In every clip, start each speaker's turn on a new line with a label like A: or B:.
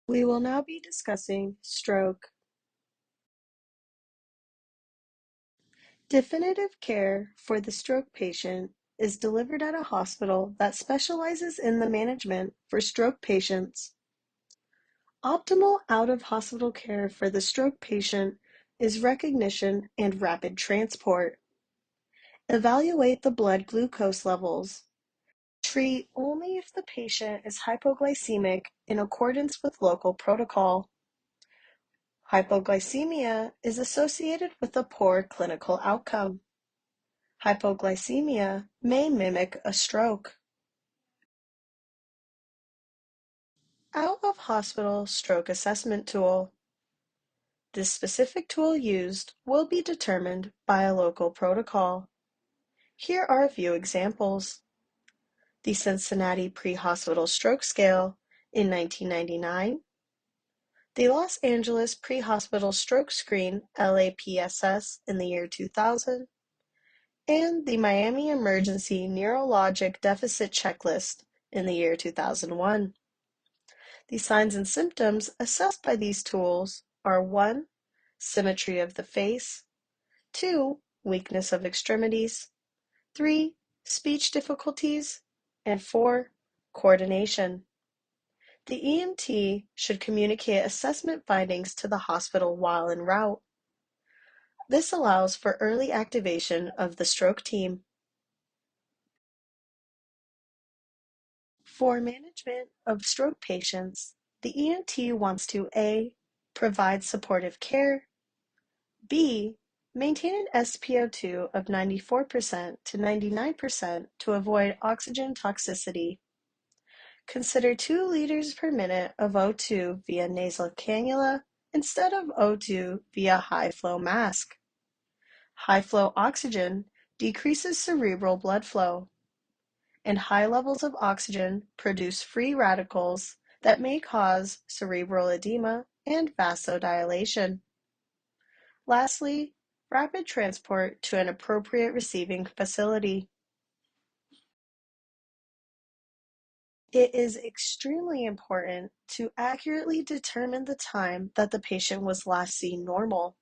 A: We will now be discussing stroke. Definitive care for the stroke patient is delivered at a hospital that specializes in the management for stroke patients. Optimal out-of-hospital care for the stroke patient is recognition and rapid transport. Evaluate the blood glucose levels. Treat only if the patient is hypoglycemic in accordance with local protocol. Hypoglycemia is associated with a poor clinical outcome. Hypoglycemia may mimic a stroke. Out-of-hospital stroke assessment tool. This specific tool used will be determined by a local protocol. Here are a few examples. The Cincinnati Pre-Hospital Stroke Scale in 1999, the Los Angeles Pre-Hospital Stroke Screen LAPSS in the year 2000, and the Miami Emergency Neurologic Deficit Checklist in the year 2001. The signs and symptoms assessed by these tools are 1. Symmetry of the face, 2. Weakness of extremities, 3. Speech difficulties, and 4. Coordination. The EMT should communicate assessment findings to the hospital while en route. This allows for early activation of the stroke team. For management of stroke patients, the EMT wants to A. Provide supportive care, B. Maintain an SpO2 of 94% to 99% to avoid oxygen toxicity. Consider 2 liters per minute of O2 via nasal cannula instead of O2 via high-flow mask. High-flow oxygen decreases cerebral blood flow, and high levels of oxygen produce free radicals that may cause cerebral edema and vasodilation. Lastly, rapid transport to an appropriate receiving facility. It is extremely important to accurately determine the time that the patient was last seen normal.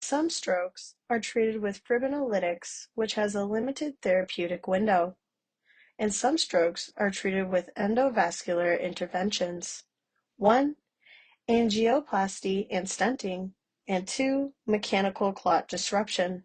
A: Some strokes are treated with fibrinolytics, which has a limited therapeutic window, and some strokes are treated with endovascular interventions. 1. Angioplasty and stenting, and 2. Mechanical clot disruption.